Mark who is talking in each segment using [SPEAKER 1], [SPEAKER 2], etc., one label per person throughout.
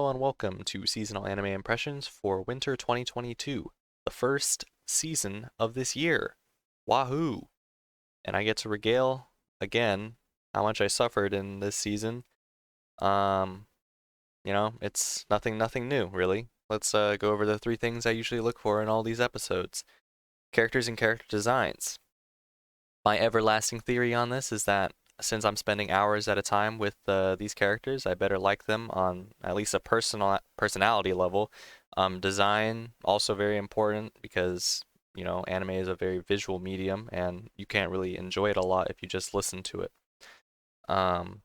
[SPEAKER 1] Hello and welcome to Seasonal Anime Impressions for Winter 2022, the first season of this year. Wahoo! And I get to regale again how much I suffered in this season. Um, it's nothing new really. Let's go over the three things I usually look for in all these episodes. Characters and character designs. My everlasting theory on this is that since I'm spending hours at a time with these characters, I better like them on at least a personality level. Design also very important because anime is a very visual medium, and you can't really enjoy it a lot if you just listen to it. Um,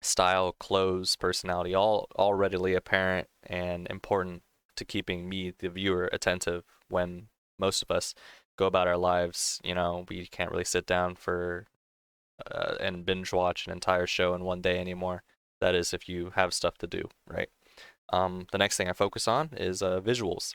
[SPEAKER 1] Style, clothes, personality, all readily apparent and important to keeping me, the viewer, attentive when most of us go about our lives. We can't really sit down for and binge watch an entire show in one day anymore. That is, if you have stuff to do, right? The next thing I focus on is visuals.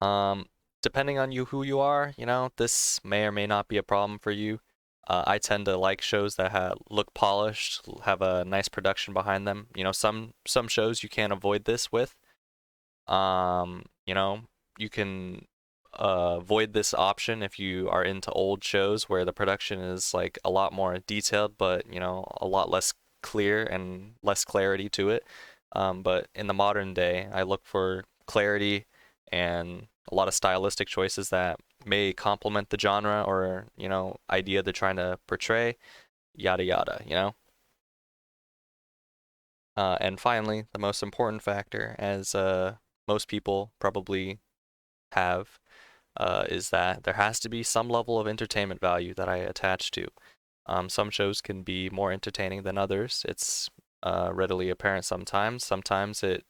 [SPEAKER 1] Um, Depending on who you are, this may or may not be a problem for you. I tend to like shows that look polished, have a nice production behind them. Some shows you can't avoid this with. You can avoid this option if you are into old shows where the production is like a lot more detailed, but a lot less clear and less clarity to it. But in the modern day, I look for clarity and a lot of stylistic choices that may complement the genre or idea they're trying to portray, yada yada. And finally, the most important factor, as most people probably have, is that there has to be some level of entertainment value that I attach to. Some shows can be more entertaining than others. It's readily apparent sometimes. Sometimes it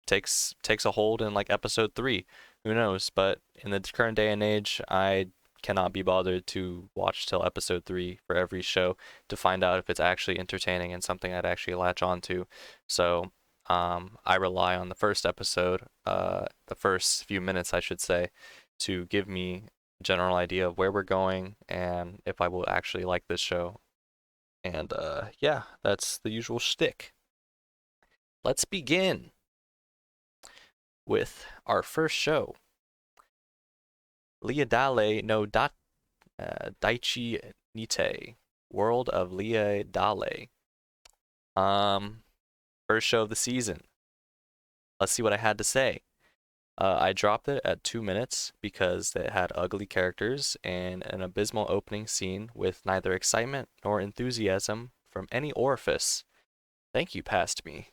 [SPEAKER 1] takes a hold in like episode 3. Who knows? But in the current day and age, I cannot be bothered to watch till episode 3 for every show to find out if it's actually entertaining and something I'd actually latch on to. So I rely on the first episode, the first few minutes, I should say, to give me a general idea of where we're going and if I will actually like this show. And yeah, that's the usual shtick. Let's begin with our first show, Leadale no Daichi nite, World of Leadale. First show of the season. Let's see what I had to say. I dropped it at 2 minutes because it had ugly characters and an abysmal opening scene with neither excitement nor enthusiasm from any orifice. Thank you, past me.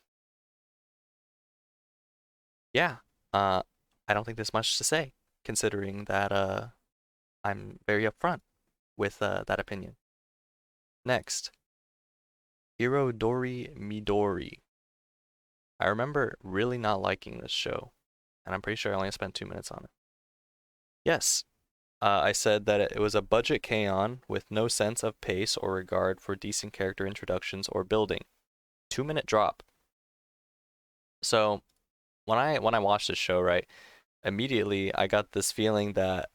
[SPEAKER 1] Yeah, I don't think there's much to say, considering that I'm very upfront with that opinion. Next, Irodorimidori. I remember really not liking this show, and I'm pretty sure I only spent 2 minutes on it. Yes, I said that it was a budget K-On! With no sense of pace or regard for decent character introductions or building. 2-minute drop. So when I watched this show, right, immediately I got this feeling that,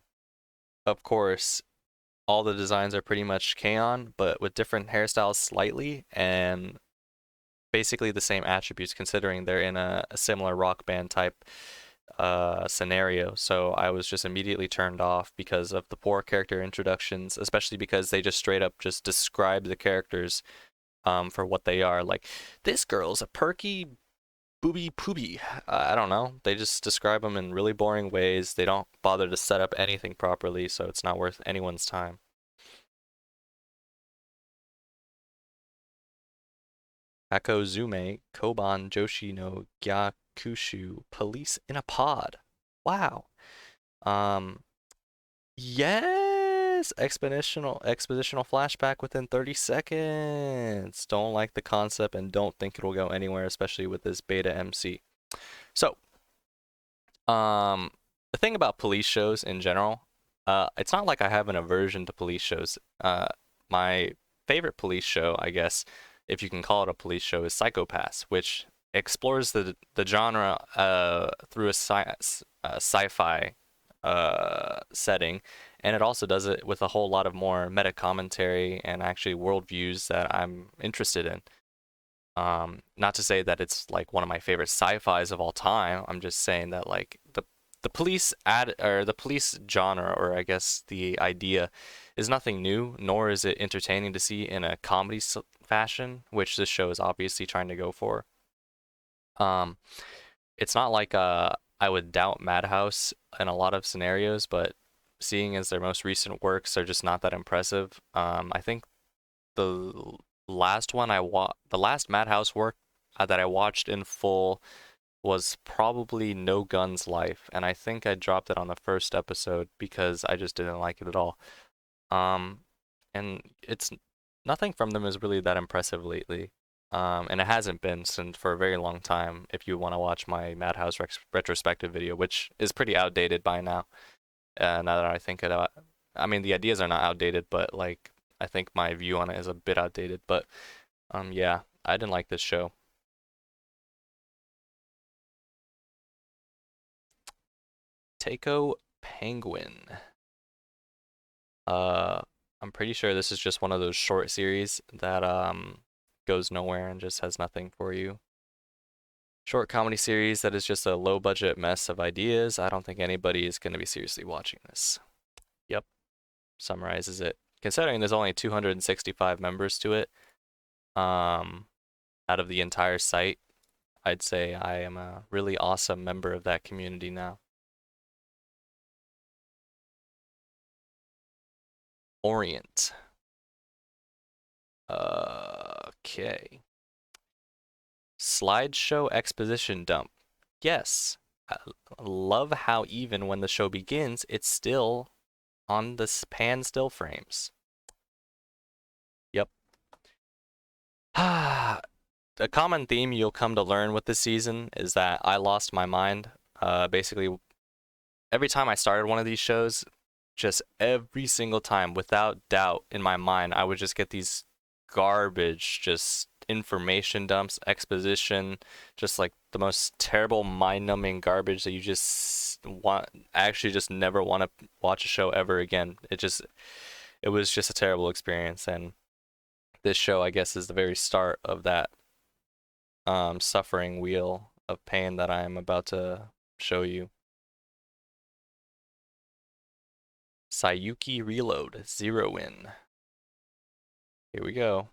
[SPEAKER 1] of course, all the designs are pretty much K-On!, but with different hairstyles slightly, and basically the same attributes considering they're in a similar rock band type scenario. So I was just immediately turned off because of the poor character introductions, especially because they just straight up just describe the characters for what they are. Like, this girl's a perky booby pooby. I don't know. They just describe them in really boring ways. They don't bother to set up anything properly, so it's not worth anyone's time. Hakozume, Kouban, Joshi no Gyakushuu, Police in a Pod. Wow. Um, yes, expositional flashback within 30 seconds. Don't like the concept and don't think it'll go anywhere, especially with this beta MC. So, the thing about police shows in general, it's not like I have an aversion to police shows. My favorite police show, I guess, if you can call it a police show, is Psycho-Pass, which explores the genre through a sci-fi setting, and it also does it with a whole lot of more meta commentary and actually worldviews that I'm interested in. Not to say that it's like one of my favorite sci-fis of all time. I'm just saying that like the police ad or the police genre, or I guess the idea, is nothing new, nor is it entertaining to see in a comedy fashion, which this show is obviously trying to go for. Um, it's not like I would doubt Madhouse in a lot of scenarios, but seeing as their most recent works are just not that impressive. I think the the last Madhouse work that I watched in full was probably No Guns Life, and I think I dropped it on the first episode because I just didn't like it at all. Um, and it's nothing from them is really that impressive lately. And it hasn't been since for a very long time. If you want to watch my Madhouse retrospective video, which is pretty outdated by now, now that I think about, I mean the ideas are not outdated, but like I think my view on it is a bit outdated. But yeah, I didn't like this show. Teikou Penguin. Uh, I'm pretty sure this is just one of those short series that goes nowhere and just has nothing for you. Short comedy series that is just a low budget mess of ideas. I don't think anybody is going to be seriously watching this. Yep, summarizes it. Considering there's only 265 members to it, out of the entire site, I'd say I am a really awesome member of that community now. Orient. Okay. Slideshow exposition dump. Yes. I love how even when the show begins, it's still on the pan still frames. Yep. A common theme you'll come to learn with this season is that I lost my mind. Basically, every time I started one of these shows, just every single time, without doubt in my mind, I would just get these garbage, just information dumps, exposition, just like the most terrible, mind-numbing garbage that you just want, actually just never want to watch a show ever again. It was just a terrible experience, and this show, I guess, is the very start of that suffering wheel of pain that I am about to show you. Saiyuuki Reload, Zeroin. Here we go.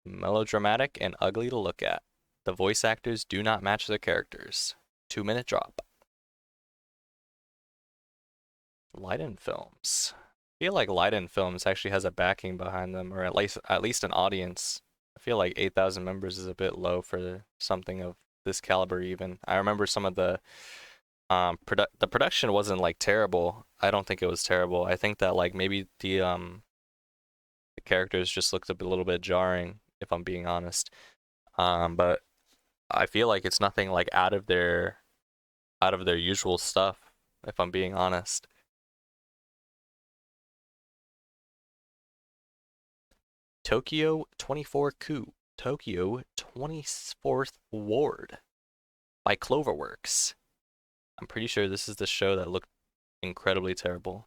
[SPEAKER 1] Melodramatic and ugly to look at. The voice actors do not match their characters. 2-minute drop. Leiden Films. I feel like Leiden Films actually has a backing behind them, or at least an audience. I feel like 8,000 members is a bit low for something of this caliber even. I remember some of the production wasn't like terrible. I don't think it was terrible. I think that like maybe the characters just looked a little bit jarring, if I'm being honest. But I feel like it's nothing like out of their usual stuff, if I'm being honest. Tokyo 24-ku, Tokyo 24th Ward by Cloverworks. I'm pretty sure this is the show that looked incredibly terrible.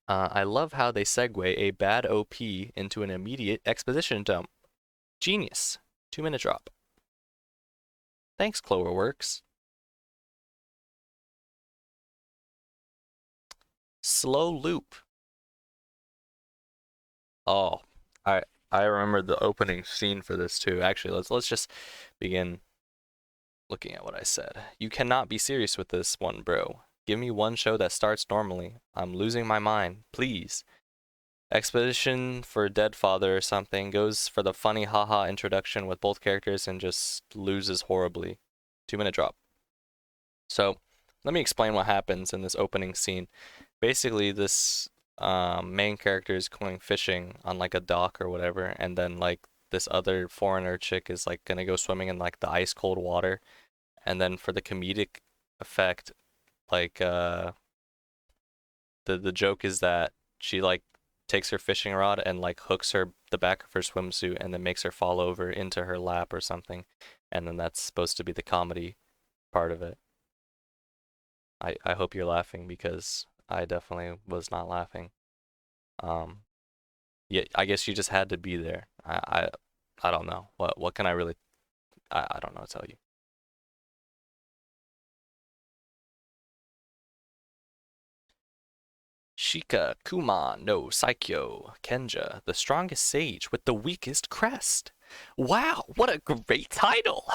[SPEAKER 1] I love how they segue a bad OP into an immediate exposition dump. Genius. 2-minute drop. Thanks, Cloverworks. Slow loop. Oh, I I remember the opening scene for this too. Actually, let's just begin looking at what I said. You cannot be serious with this one, bro. Give me one show that starts normally. I'm losing my mind. Please. Expedition for Dead Father or something goes for the funny haha introduction with both characters and just loses horribly. 2-minute drop. So, let me explain what happens in this opening scene. Basically, this main character is going fishing on like a dock or whatever, and then like this other foreigner chick is like gonna go swimming in like the ice cold water, and then for the comedic effect, like the joke is that she like takes her fishing rod and like hooks the back of her swimsuit and then makes her fall over into her lap or something, and then that's supposed to be the comedy part of it. I hope you're laughing because I definitely was not laughing. Um, Yeah, I guess you just had to be there. I don't know. What can I really I don't know what to tell you. Shikkakumon no Saikyo, Kenja, the strongest sage with the weakest crest. Wow, what a great title!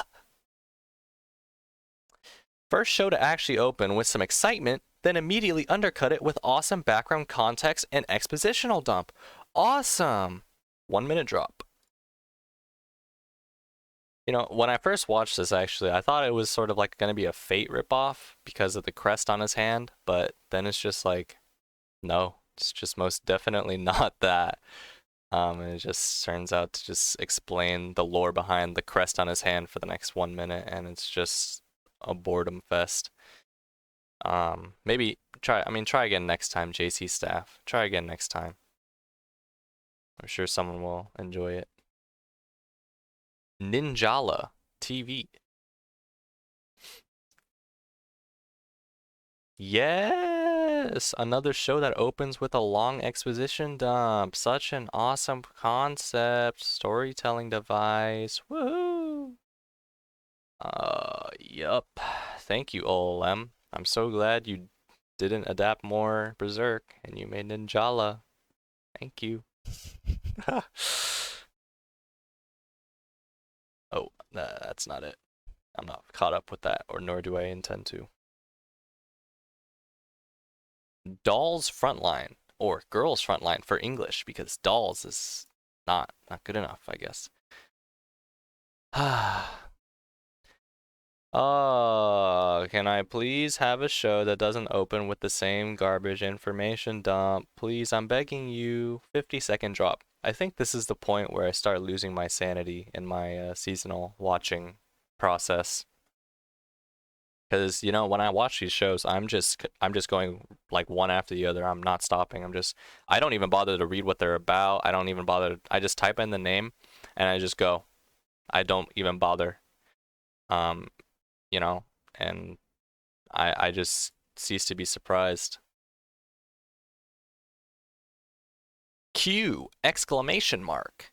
[SPEAKER 1] First show to actually open with some excitement, then immediately undercut it with awesome background context and expositional dump. Awesome! 1 minute drop. You know, when I first watched this, actually, I thought it was sort of like going to be a Fate ripoff because of the crest on his hand, but then it's just like, no, it's just most definitely not that. And it just turns out to just explain the lore behind the crest on his hand for the next 1 minute, and it's just a boredom fest. Maybe try again next time, JC staff. Try again next time. I'm sure someone will enjoy it. Ninjala TV. Yes! Another show that opens with a long exposition dump. Such an awesome concept. Storytelling device. Woohoo! Yup. Thank you, OLM. I'm so glad you didn't adapt more Berserk and you made Ninjala. Thank you. Oh, that's not it. I'm not caught up with that, or nor do I intend to. Dolls Frontline, or Girls Frontline for English, because Dolls is not good enough, I guess. Oh, can I please have a show that doesn't open with the same garbage information dump? Please, I'm begging you. 50-second drop. I think this is the point where I start losing my sanity in my seasonal watching process. Because, you know, when I watch these shows, I'm just going like one after the other. I'm not stopping. I don't even bother to read what they're about. I don't even bother. I just type in the name and I just go. I don't even bother. Um, you know, and I just cease to be surprised. Q! Exclamation mark.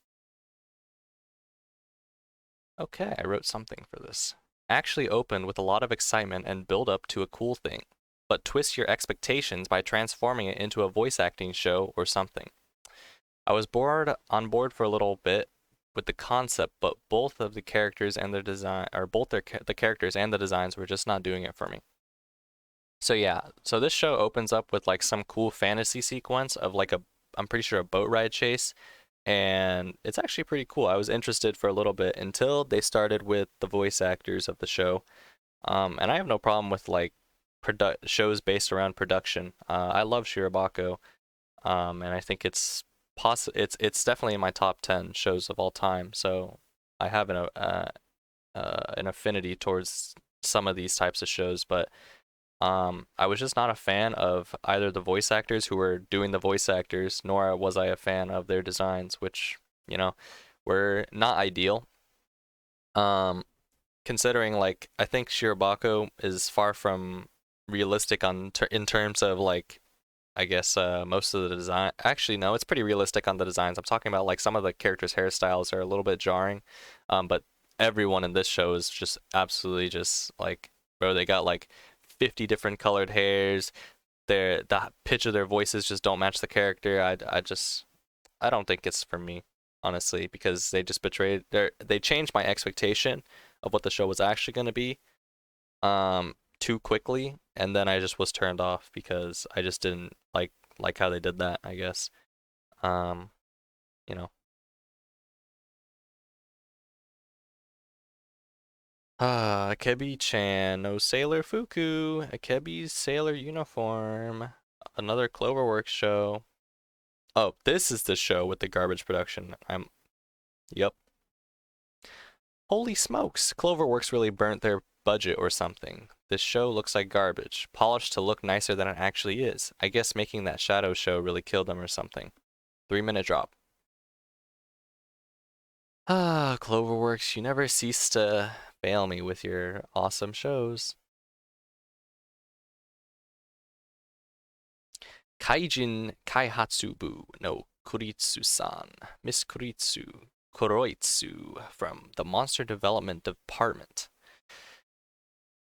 [SPEAKER 1] Okay, I wrote something for this. Actually opened with a lot of excitement and build up to a cool thing, but twist your expectations by transforming it into a voice acting show or something. I was on board for a little bit with the concept, but both of the characters and their design, or both the characters and the designs were just not doing it for me. So yeah, so this show opens up with like some cool fantasy sequence of like I'm pretty sure a boat ride chase, and it's actually pretty cool. I was interested for a little bit until they started with the voice actors of the show. And I have no problem with like shows based around production. I love Shirobako, and I think it's definitely in my top 10 shows of all time. So I have an affinity towards some of these types of shows, but I was just not a fan of either the voice actors who were doing the voice actors, nor was I a fan of their designs, which, you know, were not ideal. Considering like I think Shirobako is far from realistic in terms of like I guess most of the design. Actually, no, it's pretty realistic on the designs. I'm talking about like some of the characters' hairstyles are a little bit jarring, but everyone in this show is just absolutely just like, bro, they got like 50 different colored hairs. The pitch of their voices just don't match the character. I don't think it's for me, honestly, because they changed my expectation of what the show was actually going to be too quickly, and then I just was turned off because I just didn't like how they did that, I guess. Um, you know. Akebi-chan, no Sailor-fuku, Akebi's sailor uniform, another Cloverworks show. Oh, this is the show with the garbage production. Yep. Holy smokes, Cloverworks really burnt their budget or something. This show looks like garbage, polished to look nicer than it actually is. I guess making that shadow show really killed them or something. 3 minute drop. Cloverworks, you never cease to fail me with your awesome shows. Kaijin Kaihatsu-bu no Kuroitsu-san, Miss Kuroitsu from the Monster Development Department.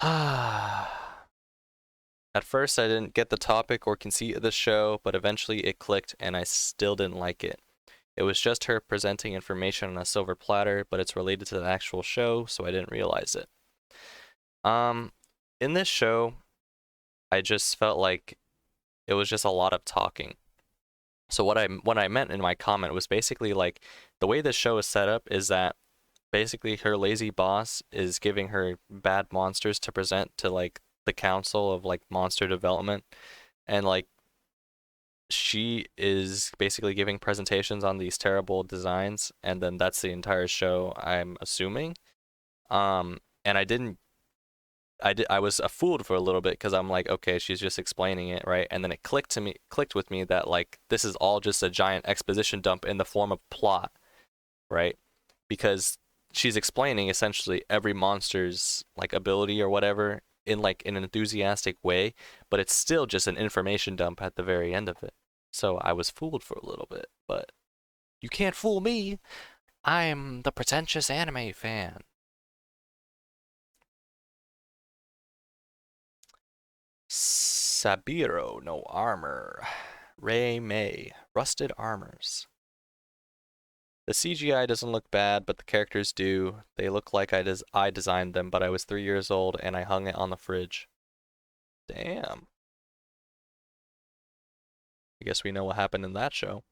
[SPEAKER 1] At first, I didn't get the topic or conceit of the show, but eventually it clicked and I still didn't like it. It was just her presenting information on a silver platter, but it's related to the actual show, so I didn't realize it. In this show, I just felt like it was just a lot of talking. So what I meant in my comment was basically like the way this show is set up is that basically her lazy boss is giving her bad monsters to present to like the council of like monster development, and like she is basically giving presentations on these terrible designs, and then that's the entire show, I'm assuming. And I was fooled for a little bit because I'm like, okay, she's just explaining it, right? And then it clicked with me that like this is all just a giant exposition dump in the form of plot, right? Because she's explaining essentially every monster's like ability or whatever in like an enthusiastic way, but it's still just an information dump at the very end of it. So I was fooled for a little bit, but you can't fool me. I'm the pretentious anime fan. Sabiiro, no armor. Reimei, rusted armors. The CGI doesn't look bad, but the characters do. They look like I designed them, but I was 3 years old and I hung it on the fridge. Damn. I guess we know what happened in that show.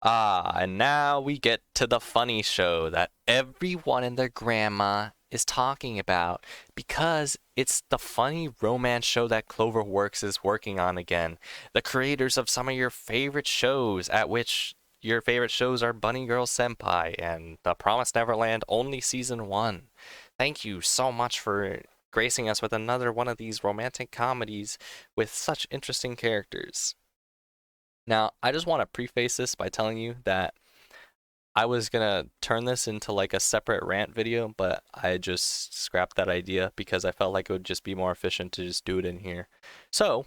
[SPEAKER 1] And now we get to the funny show that everyone and their grandma is talking about because it's the funny romance show that Cloverworks is working on again. The creators of some of your favorite shows, at which your favorite shows are Bunny Girl Senpai and The Promised Neverland only season 1. Thank you so much for gracing us with another one of these romantic comedies with such interesting characters. Now, I just want to preface this by telling you that I was gonna turn this into like a separate rant video, but I just scrapped that idea because I felt like it would just be more efficient to just do it in here. So,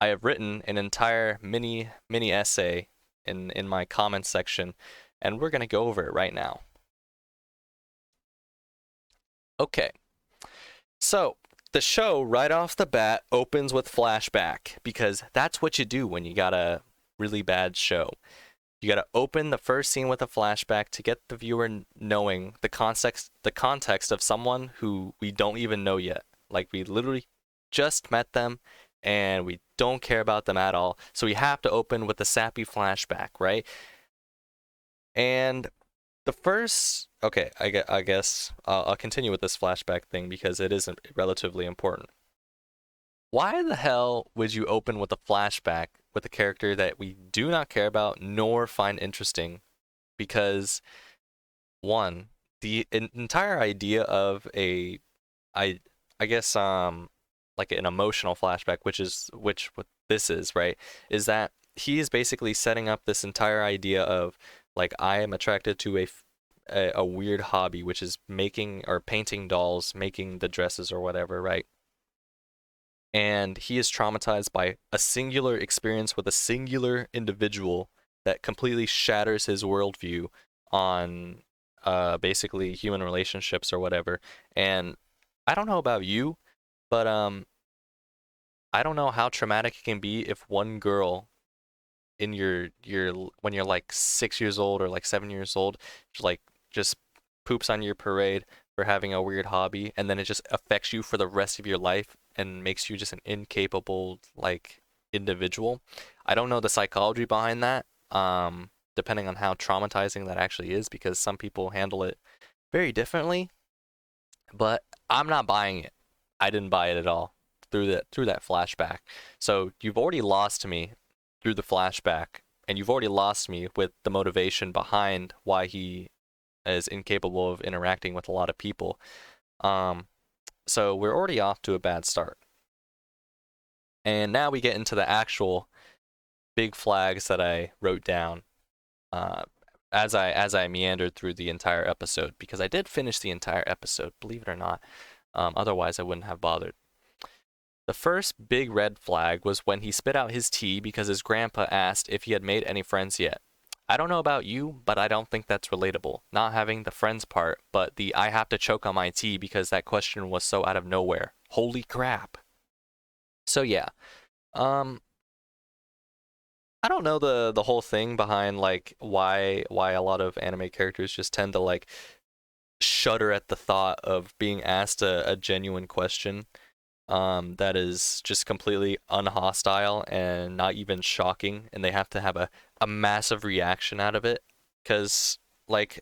[SPEAKER 1] I have written an entire mini essay in my comments section, and we're gonna go over it right now. Okay. So, the show right off the bat opens with flashback because that's what you do when you got a really bad show. You got to open the first scene with a flashback to get the viewer knowing the context of someone who we don't even know yet. Like we literally just met them and we don't care about them at all. So we have to open with a sappy flashback, right? And the first, okay, I guess I'll continue with this flashback thing because it is relatively important. Why the hell would you open with a flashback with a character that we do not care about nor find interesting? Because one, the entire idea of I guess like an emotional flashback, which what this is, right? Is that he is basically setting up this entire idea of like I am attracted to a weird hobby, which is making or painting dolls, making the dresses or whatever, right? And he is traumatized by a singular experience with a singular individual that completely shatters his worldview on basically human relationships or whatever. And I don't know about you, but I don't know how traumatic it can be if one girl in your when you're like 6 years old or like 7 years old, like just poops on your parade for having a weird hobby, and then it just affects you for the rest of your life and makes you just an incapable like individual. I don't know the psychology behind that, depending on how traumatizing that actually is, because some people handle it very differently. But I'm not buying it. I didn't buy it at all through that flashback. So you've already lost me through the flashback, and you've already lost me with the motivation behind why he is incapable of interacting with a lot of people. So we're already off to a bad start. And now we get into the actual big flags that I wrote down as I meandered through the entire episode, because I did finish the entire episode, believe it or not. Otherwise, I wouldn't have bothered. The first big red flag was when he spit out his tea because his grandpa asked if he had made any friends yet. I don't know about you, but I don't think that's relatable. Not having the friends part, but the I have to choke on my tea because that question was so out of nowhere. Holy crap. So yeah. I don't know the whole thing behind like why a lot of anime characters just tend to like shudder at the thought of being asked a genuine question that is just completely unhostile and not even shocking, and they have to have a massive reaction out of it. Because like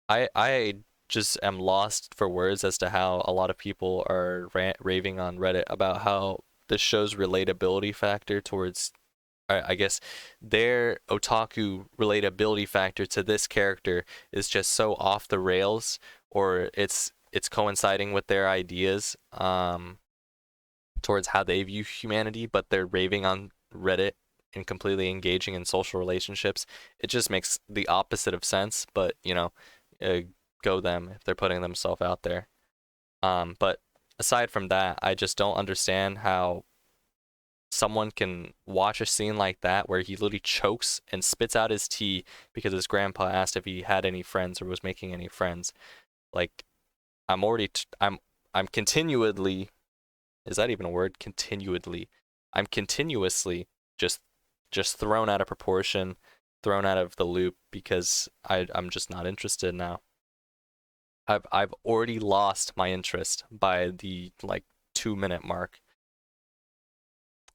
[SPEAKER 1] I just am lost for words as to how a lot of people are raving on Reddit about how this show's relatability factor towards, I guess, their otaku relatability factor to this character is just so off the rails, or it's coinciding with their ideas towards how they view humanity, but they're raving on Reddit and completely engaging in social relationships. It just makes the opposite of sense, but go them if they're putting themselves out there. But aside from that, I just don't understand how someone can watch a scene like that where he literally chokes and spits out his tea because his grandpa asked if he had any friends or was making any friends. Like, I'm continually, is that even a word? Continually. I'm continuously just thrown out of proportion, thrown out of the loop because I'm just not interested now. I've already lost my interest by the like 2-minute mark.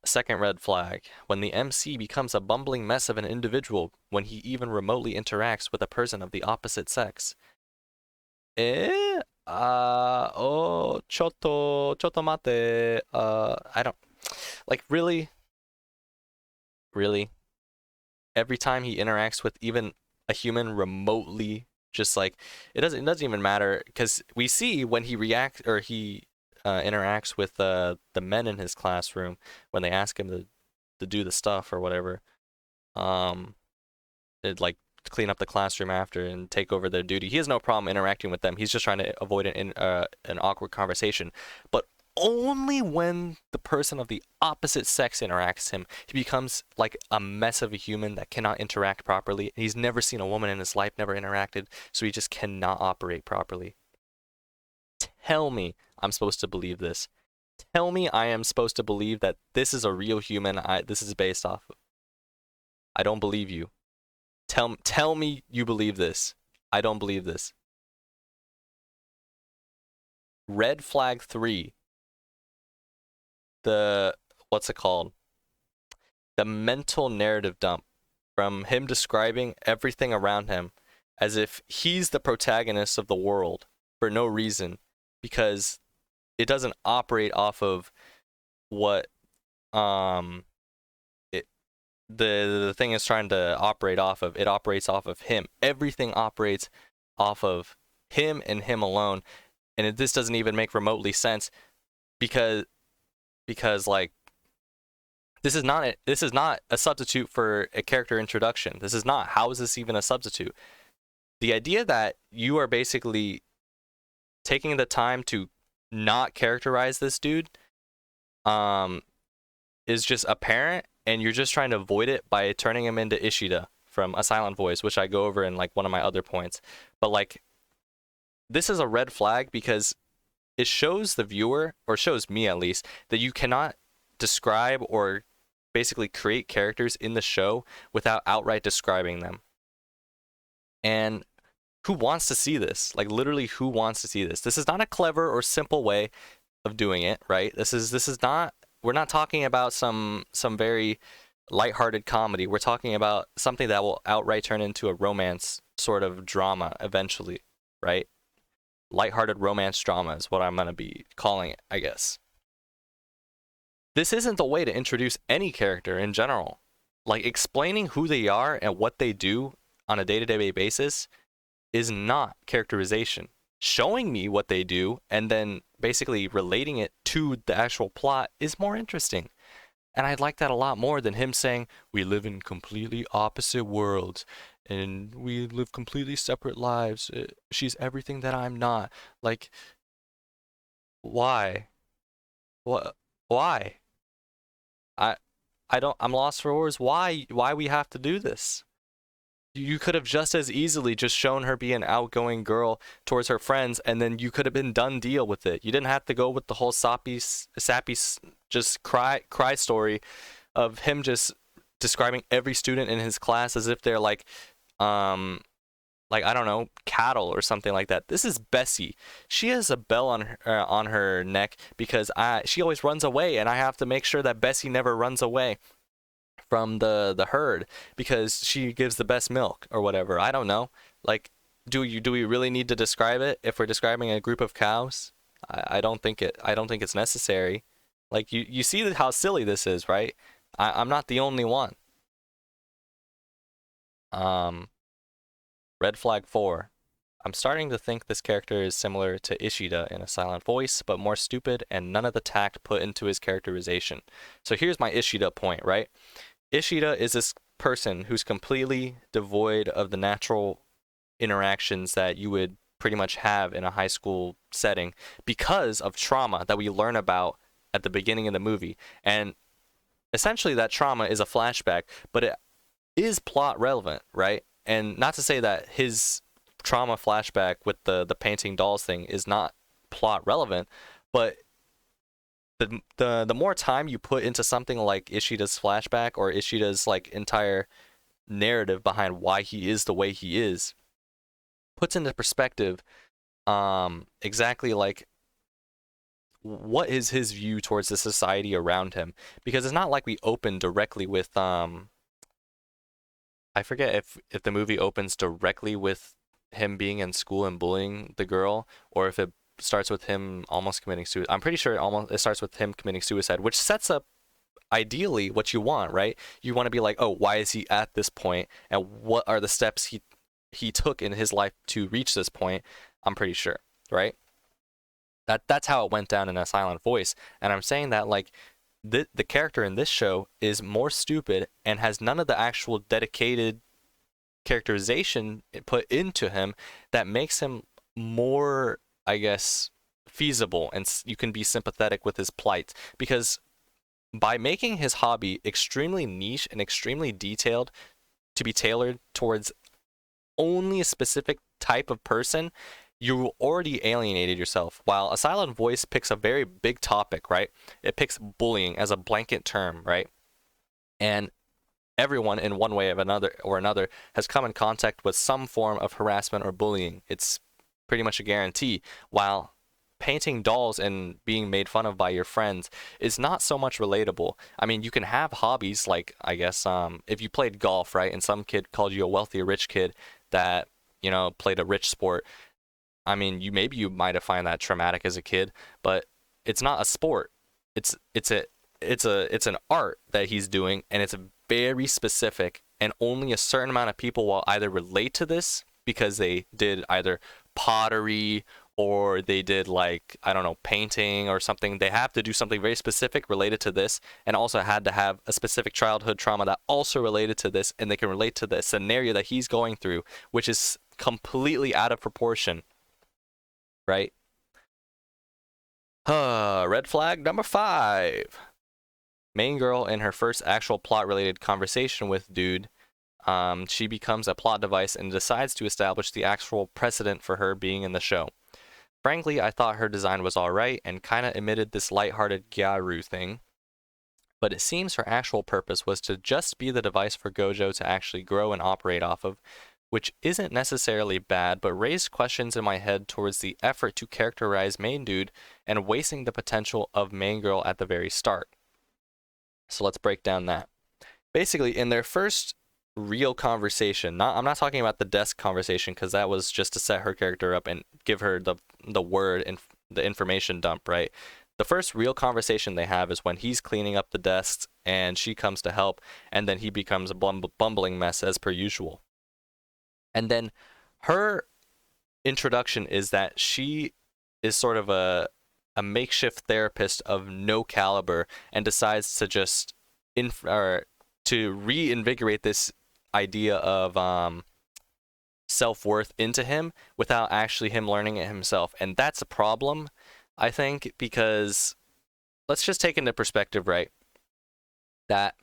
[SPEAKER 1] Second red flag, when the MC becomes a bumbling mess of an individual when he even remotely interacts with a person of the opposite sex. Chotto mate. I don't, like, really? Really? Every time he interacts with even a human remotely, just like, it doesn't even matter, because we see when he reacts, or he interacts with the men in his classroom when they ask him to do the stuff or whatever. It like clean up the classroom after and take over their duty. He has no problem interacting with them. He's just trying to avoid an awkward conversation. But only when the person of the opposite sex interacts him, he becomes like a mess of a human that cannot interact properly. He's never seen a woman in his life, never interacted, so he just cannot operate properly. Tell me I'm supposed to believe this. Tell me I am supposed to believe that this is a real human this is based off of. I don't believe you. Tell me you believe this. I don't believe this. Red flag 3. What's it called? The mental narrative dump from him describing everything around him as if he's the protagonist of the world for no reason, because it doesn't operate off of what the thing is trying to operate off of. It operates off of him. Everything operates off of him and him alone, and this doesn't even make remotely sense because like this is not a substitute for a character introduction. This is not. How is this even a substitute? The idea that you are basically taking the time to not characterize this dude is just apparent, and you're just trying to avoid it by turning him into Ishida from A Silent Voice, which I go over in like one of my other points. But like, this is a red flag because it shows the viewer, or shows me at least, that you cannot describe or basically create characters in the show without outright describing them. And who wants to see this? Like, literally, who wants to see this? This is not a clever or simple way of doing it, right? This is not, we're not talking about some very lighthearted comedy. We're talking about something that will outright turn into a romance sort of drama eventually, right? Lighthearted romance drama is what I'm going to be calling it, I guess. This isn't the way to introduce any character in general. Like, explaining who they are and what they do on a day-to-day basis is not characterization. Showing me what they do and then basically relating it to the actual plot is more interesting. And I'd like that a lot more than him saying, we live in completely opposite worlds and we live completely separate lives. She's everything that I'm not. Like, why? What? Why? I I'm lost for words. Why we have to do this? You could have just as easily just shown her be an outgoing girl towards her friends, and then you could have been done deal with it. You didn't have to go with the whole sappy just cry story of him just describing every student in his class as if they're um like I don't know, cattle or something like that. This is Bessie. She has a bell on her neck because she always runs away, and I have to make sure that Bessie never runs away from the herd because she gives the best milk or whatever. I don't know. Like, do we really need to describe it if we're describing a group of cows? I don't think it's necessary. Like you see how silly this is, right? I'm not the only one. Um, Red flag 4. I'm starting to think this character is similar to Ishida in a silent voice, but more stupid and none of the tact put into his characterization. So here's my Ishida point, right? Ishida is this person who's completely devoid of the natural interactions that you would pretty much have in a high school setting because of trauma that we learn about at the beginning of the movie. And essentially that trauma is a flashback, but it is plot relevant, right? And not to say that his trauma flashback with the painting dolls thing is not plot relevant, but the more time you put into something like Ishida's flashback or Ishida's like entire narrative behind why he is the way he is, puts into perspective exactly like what is his view towards the society around him. Because it's not like we open directly with I forget if the movie opens directly with him being in school and bullying the girl, or if it starts with him almost committing suicide. I'm pretty sure it starts with him committing suicide, which sets up ideally what you want, right? You want to be like, oh, why is he at this point, and what are the steps he took in his life to reach this point? I'm pretty sure, right? That's how it went down in A Silent Voice, and I'm saying that like the character in this show is more stupid and has none of the actual dedicated characterization put into him that makes him more, I guess, feasible, and you can be sympathetic with his plight. Because by making his hobby extremely niche and extremely detailed to be tailored towards only a specific type of person, you already alienated yourself. While A Silent Voice picks a very big topic, right? It picks bullying as a blanket term, right? And everyone in one way or another has come in contact with some form of harassment or bullying. It's pretty much a guarantee. While painting dolls and being made fun of by your friends is not so much relatable. I mean, you can have hobbies like, I guess, if you played golf, right, and some kid called you a wealthy rich kid that, you know, played a rich sport. I mean, you might have found that traumatic as a kid, but it's not a sport. It's an art that he's doing, and it's very specific, and only a certain amount of people will either relate to this because they did either pottery or they did like, I don't know, painting or something. They have to do something very specific related to this, and also had to have a specific childhood trauma that also related to this, and they can relate to the scenario that he's going through, which is completely out of proportion, right? Red flag number 5. Main girl in her first actual plot related conversation with dude, she becomes a plot device and decides to establish the actual precedent for her being in the show. Frankly, I thought her design was alright and kinda emitted this lighthearted gyaru thing, but it seems her actual purpose was to just be the device for Gojo to actually grow and operate off of, which isn't necessarily bad, but raised questions in my head towards the effort to characterize main dude and wasting the potential of main girl at the very start. So let's break down that. Basically, in their first real conversation, I'm not talking about the desk conversation because that was just to set her character up and give her the word and the information dump, right? The first real conversation they have is when he's cleaning up the desks and she comes to help, and then he becomes a bumbling mess as per usual. And then her introduction is that she is sort of a makeshift therapist of no caliber and decides to just to reinvigorate this idea of self-worth into him without actually him learning it himself. And that's a problem, I think, because let's just take into perspective, right, that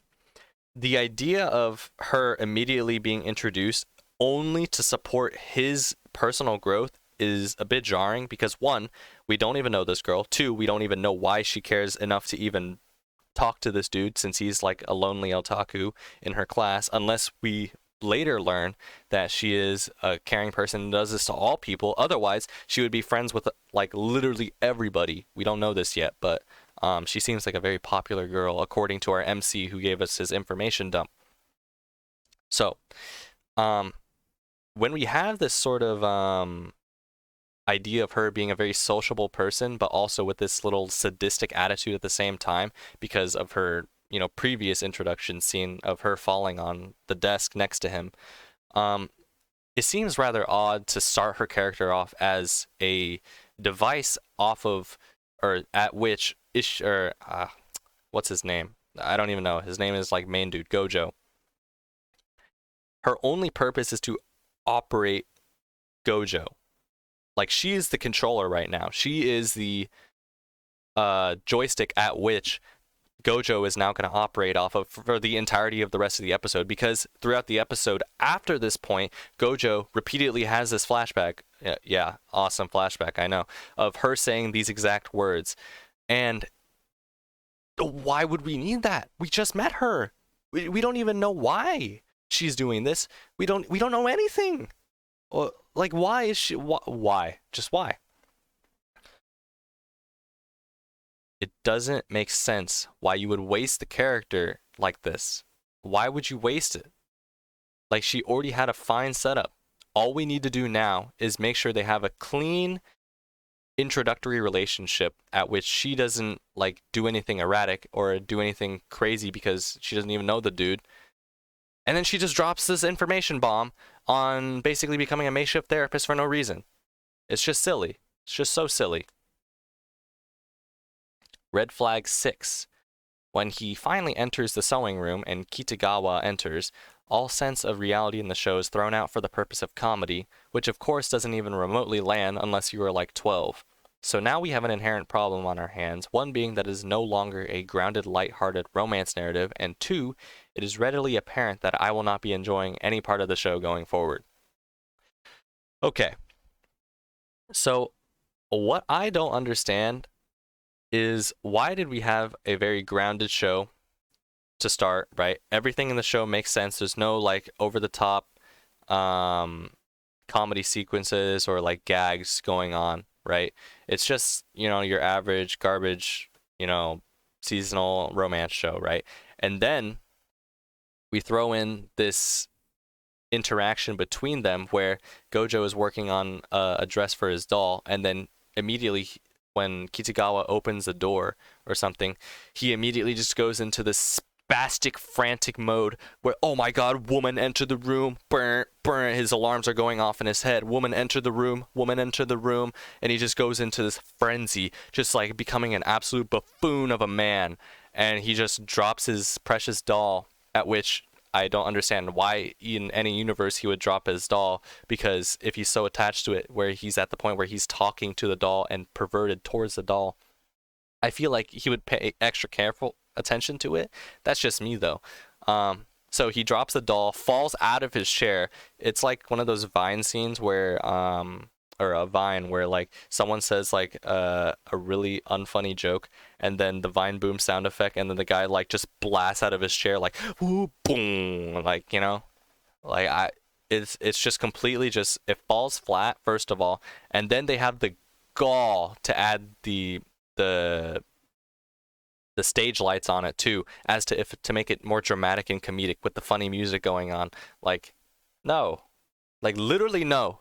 [SPEAKER 1] the idea of her immediately being introduced only to support his personal growth is a bit jarring because, one, we don't even know this girl. Two, we don't even know why she cares enough to even talk to this dude since he's like a lonely otaku in her class, unless we later learn that she is a caring person and does this to all people. Otherwise, she would be friends with like literally everybody. We don't know this yet, but she seems like a very popular girl according to our MC who gave us his information dump. So, when we have this sort of idea of her being a very sociable person, but also with this little sadistic attitude at the same time because of her, previous introduction scene of her falling on the desk next to him, it seems rather odd to start her character off as a device off of, or at which, what's his name? I don't even know. His name is like main dude, Gojo. Her only purpose is to operate Gojo. Like, she is the controller right now. She is the joystick at which Gojo is now going to operate off of for the entirety of the rest of the episode, because throughout the episode after this point, Gojo repeatedly has this flashback. Yeah, awesome flashback, I know, of her saying these exact words. And why would we need that? We just met her. We don't even know why she's doing this. We don't know anything. Like, why is she? Why? Just why? It doesn't make sense why you would waste the character like this. Why would you waste it? Like, she already had a fine setup. All we need to do now is make sure they have a clean introductory relationship at which she doesn't like do anything erratic or do anything crazy because she doesn't even know the dude. And then she just drops this information bomb on basically becoming a makeshift therapist for no reason. It's just silly. It's just so silly. Red flag 6. When he finally enters the sewing room and Kitagawa enters, all sense of reality in the show is thrown out for the purpose of comedy, which of course doesn't even remotely land unless you are like 12. So now we have an inherent problem on our hands, one being that it is no longer a grounded, light-hearted romance narrative, and two, it is readily apparent that I will not be enjoying any part of the show going forward. Okay. So, what I don't understand is why did we have a very grounded show to start, right? Everything in the show makes sense. There's no like over-the-top comedy sequences or like gags going on, right? It's just, your average garbage, seasonal romance show, right? And then we throw in this interaction between them where Gojo is working on a dress for his doll, and then immediately when Kitagawa opens the door or something, he immediately just goes into this spastic, frantic mode where, oh my god, woman enter the room, burn, burn, his alarms are going off in his head, woman enter the room, and he just goes into this frenzy, just like becoming an absolute buffoon of a man, and he just drops his precious doll, at which I don't understand why in any universe he would drop his doll, because if he's so attached to it where he's at the point where he's talking to the doll and perverted towards the doll, I feel like he would pay extra careful attention to it. That's just me though. So he drops the doll, falls out of his chair. It's like one of those Vine scenes where or a Vine where like someone says like a really unfunny joke, and then the Vine boom sound effect, and then the guy like just blasts out of his chair like whoo boom, like like it's just completely just, it falls flat first of all, and then they have the gall to add the stage lights on it too, as to make it more dramatic and comedic with the funny music going on. Like, no, like literally no.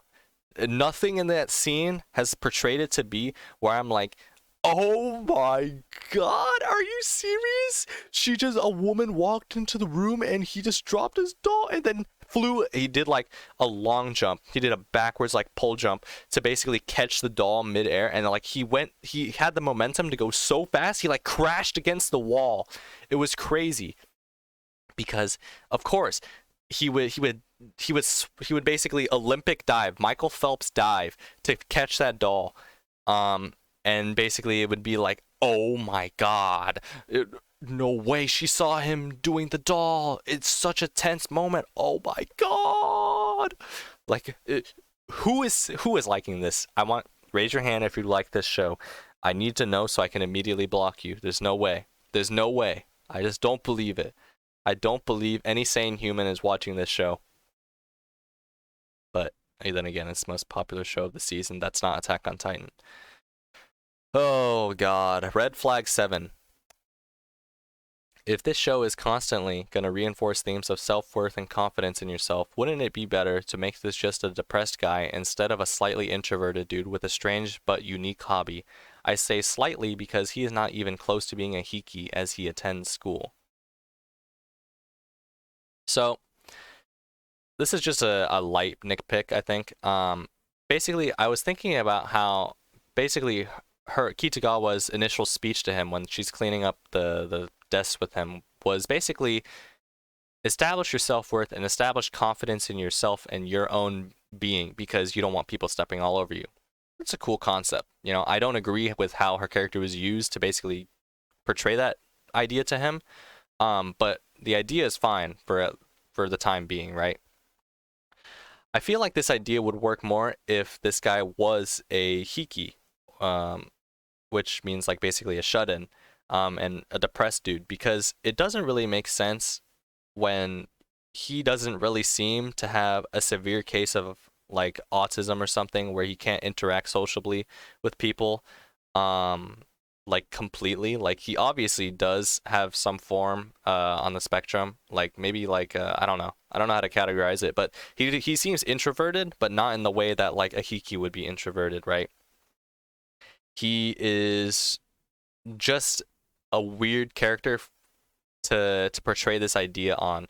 [SPEAKER 1] Nothing in that scene has portrayed it to be where I'm like, oh my god, are you serious? A woman walked into the room and he just dropped his doll and then he did like a long jump. He did a backwards like pull jump to basically catch the doll midair, and like he had the momentum to go so fast, he like crashed against the wall. It was crazy. Because of course, he would basically Olympic dive, Michael Phelps dive to catch that doll. And basically it would be like, oh my god, no way she saw him doing the doll. It's such a tense moment. Oh my god. Like, who is liking this? I want, raise your hand if you like this show. I need to know so I can immediately block you. There's no way. There's no way. I just don't believe it. I don't believe any sane human is watching this show. But then again, it's the most popular show of the season. That's not Attack on Titan. Oh god. Red flag 7. If this show is constantly going to reinforce themes of self-worth and confidence in yourself, wouldn't it be better to make this just a depressed guy instead of a slightly introverted dude with a strange but unique hobby? I say slightly because he is not even close to being a hiki as he attends school. So, this is just a light nitpick, I think. Basically, I was thinking about how, basically, Kitagawa's initial speech to him when she's cleaning up the desk with him was basically establish your self-worth and establish confidence in yourself and your own being because you don't want people stepping all over you. It's a cool concept. You know, I don't agree with how her character was used to basically portray that idea to him, but the idea is fine for the time being, right? I feel like this idea would work more if this guy was a hiki, which means like basically a shut-in, and a depressed dude, because it doesn't really make sense when he doesn't really seem to have a severe case of like autism or something where he can't interact sociably with people, like completely. Like he obviously does have some form on the spectrum, like maybe like I don't know how to categorize it, but he seems introverted, but not in the way that like a hiki would be introverted, right? He is just a weird character to portray this idea on.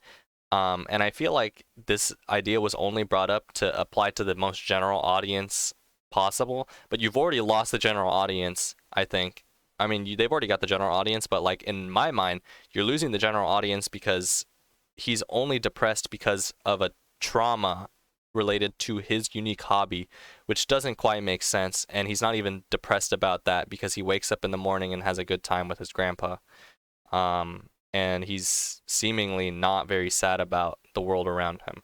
[SPEAKER 1] And I feel like this idea was only brought up to apply to the most general audience possible, but you've already lost the general audience, I think. I mean, they've already got the general audience, but like in my mind, you're losing the general audience because he's only depressed because of a trauma related to his unique hobby, which doesn't quite make sense, and he's not even depressed about that because he wakes up in the morning and has a good time with his grandpa. And he's seemingly not very sad about the world around him.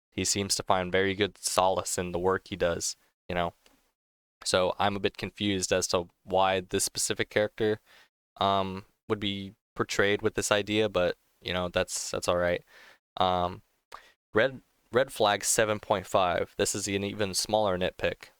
[SPEAKER 1] He seems to find very good solace in the work he does, you know? So I'm a bit confused as to why this specific character would be portrayed with this idea, but, you know, that's all right. Red flag 7.5. This is an even smaller nitpick.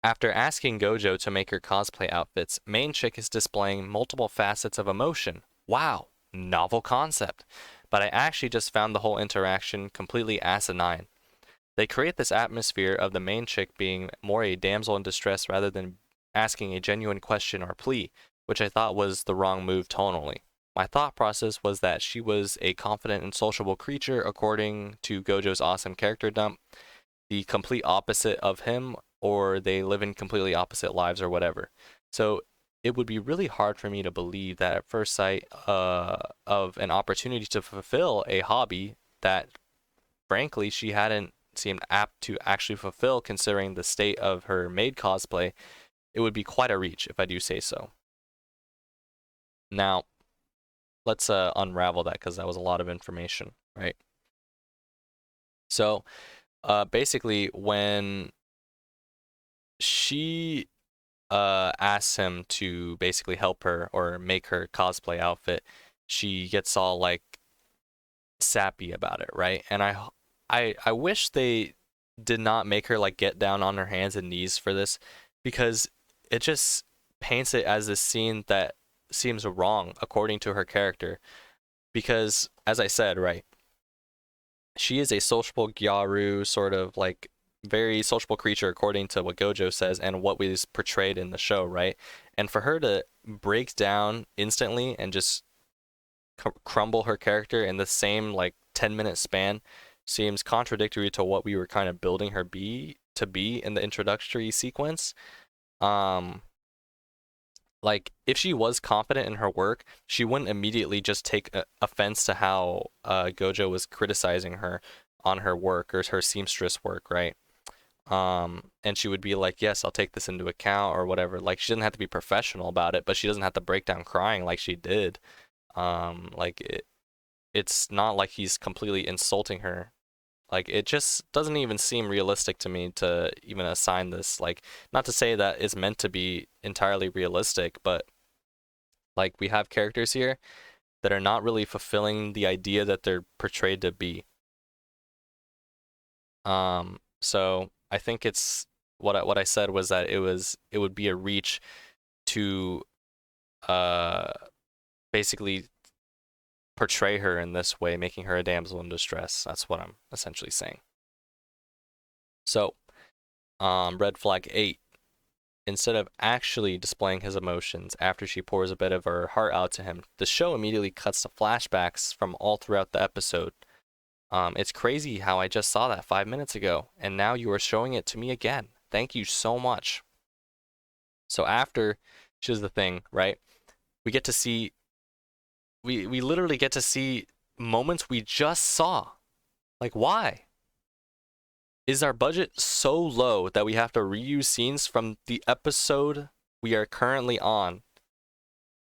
[SPEAKER 1] After asking Gojo to make her cosplay outfits, main chick is displaying multiple facets of emotion. Wow, novel concept. But I actually just found the whole interaction completely asinine. They create this atmosphere of the main chick being more a damsel in distress rather than asking a genuine question or plea, which I thought was the wrong move tonally. My thought process was that she was a confident and sociable creature according to Gojo's awesome character dump, the complete opposite of him, or they live in completely opposite lives or whatever. So it would be really hard for me to believe that at first sight of an opportunity to fulfill a hobby that frankly she hadn't seemed apt to actually fulfill considering the state of her maid cosplay, it would be quite a reach if I do say so. Now, let's unravel that because that was a lot of information, right? So basically when she asks him to basically help her or make her cosplay outfit, she gets all like sappy about it, right? And I wish they did not make her like get down on her hands and knees for this, because it just paints it as this scene that seems wrong according to her character. Because as I said, right, she is a sociable gyaru, sort of like very sociable creature according to what Gojo says and what was portrayed in the show, right? And for her to break down instantly and just crumble her character in the same like 10-minute span seems contradictory to what we were kind of building her to be in the introductory sequence. Like if she was confident in her work, she wouldn't immediately just take offense to how Gojo was criticizing her on her work or her seamstress work, right? And she would be like, yes, I'll take this into account or whatever. Like, she doesn't have to be professional about it, but she doesn't have to break down crying like she did. Like it's not like he's completely insulting her. Like, it just doesn't even seem realistic to me to even assign this. Like, not to say that it's meant to be entirely realistic, but like, we have characters here that are not really fulfilling the idea that they're portrayed to be. So I think it's what I said was that it would be a reach to uh basically portray her in this way, making her a damsel in distress. That's what I'm essentially saying. So, red flag 8. Instead of actually displaying his emotions after she pours a bit of her heart out to him, the show immediately cuts to flashbacks from all throughout the episode. It's crazy how I just saw that 5 minutes ago, and now you are showing it to me again. Thank you so much. So after, here's the thing, right? We get to see, we literally get to see moments we just saw. Like, why? Is our budget so low that we have to reuse scenes from the episode we are currently on?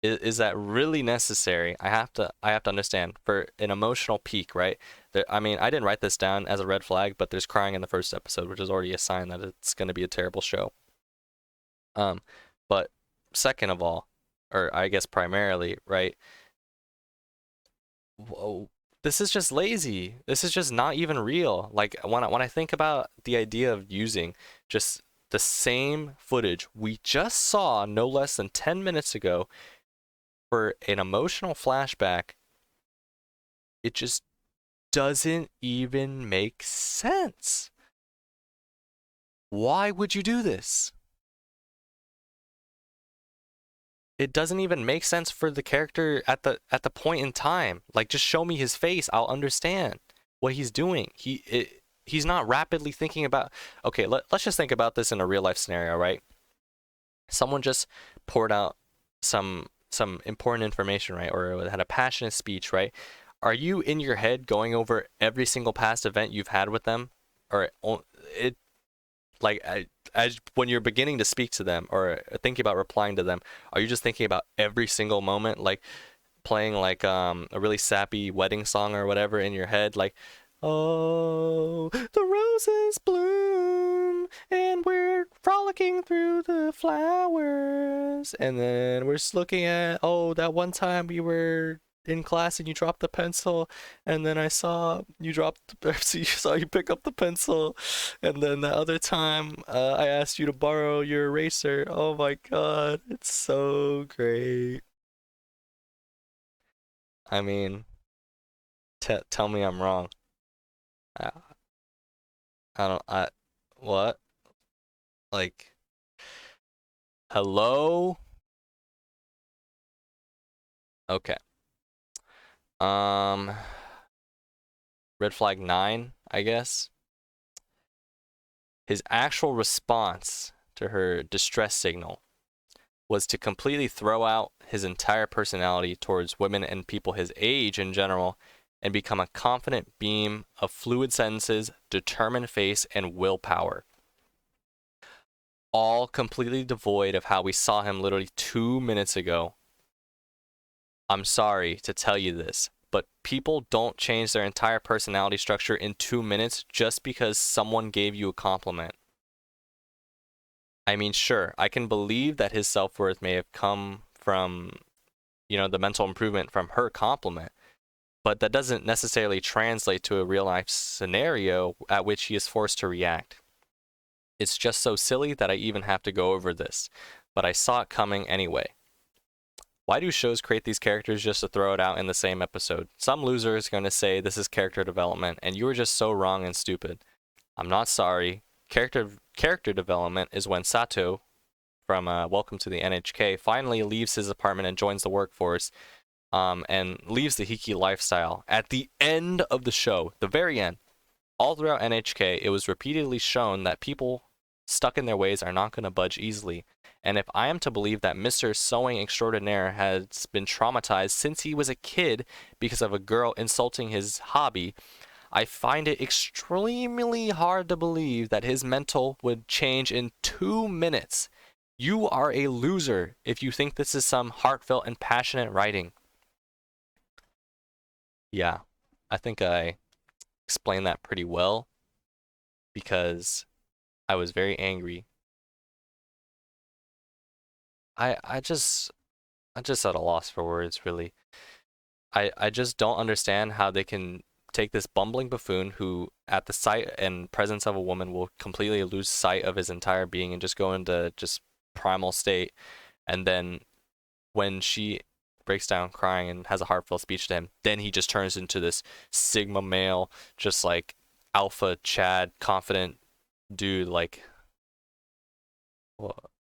[SPEAKER 1] Is that really necessary? I have to understand for an emotional peak, right? I mean, I didn't write this down as a red flag, but there's crying in the first episode, which is already a sign that it's going to be a terrible show. But second of all, or I guess primarily, right? Whoa, this is just lazy. This is just not even real. Like, when I think about the idea of using just the same footage we just saw no less than 10 minutes ago for an emotional flashback, it just doesn't even make sense. Why would you do this? It doesn't even make sense for the character at the point in time. Like, just show me his face, I'll understand what he's doing. He's not rapidly thinking about. Okay, let's just think about this in a real life scenario, right? Someone just poured out some important information, right? Or had a passionate speech, right? Are you in your head going over every single past event you've had with them, or it like as when you're beginning to speak to them or thinking about replying to them, are you just thinking about every single moment, like playing like a really sappy wedding song or whatever in your head, like, oh, the roses bloom and we're frolicking through the flowers, and then we're just looking at, oh, that one time we were in class and you dropped the pencil, and then I saw you saw you pick up the pencil, and then the other time I asked you to borrow your eraser. Oh my god, it's so great. I mean, tell me I'm wrong. I, I don't I what? Like, hello? Okay. Um red flag 9, I guess. His actual response to her distress signal was to completely throw out his entire personality towards women and people his age in general and become a confident beam of fluid sentences, determined face, and willpower. All completely devoid of how we saw him literally 2 minutes ago. I'm sorry to tell you this, but people don't change their entire personality structure in 2 minutes just because someone gave you a compliment. I mean, sure, I can believe that his self-worth may have come from, the mental improvement from her compliment, but that doesn't necessarily translate to a real-life scenario at which he is forced to react. It's just so silly that I even have to go over this, but I saw it coming anyway. Why do shows create these characters just to throw it out in the same episode? Some loser is going to say this is character development, and you are just so wrong and stupid. I'm not sorry. Character development is when Sato, from Welcome to the NHK, finally leaves his apartment and joins the workforce, and leaves the Hiki lifestyle. At the end of the show, the very end, all throughout NHK, it was repeatedly shown that people stuck in their ways are not going to budge easily. And if I am to believe that Mr. Sewing Extraordinaire has been traumatized since he was a kid because of a girl insulting his hobby, I find it extremely hard to believe that his mental would change in 2 minutes. You are a loser if you think this is some heartfelt and passionate writing. Yeah, I think I explained that pretty well because I was very angry. I just at a loss for words, really. I just don't understand how they can take this bumbling buffoon who, at the sight and presence of a woman, will completely lose sight of his entire being and just go into just primal state. And then when she breaks down crying and has a heartfelt speech to him, then he just turns into this Sigma male, just like alpha Chad, confident dude. Like,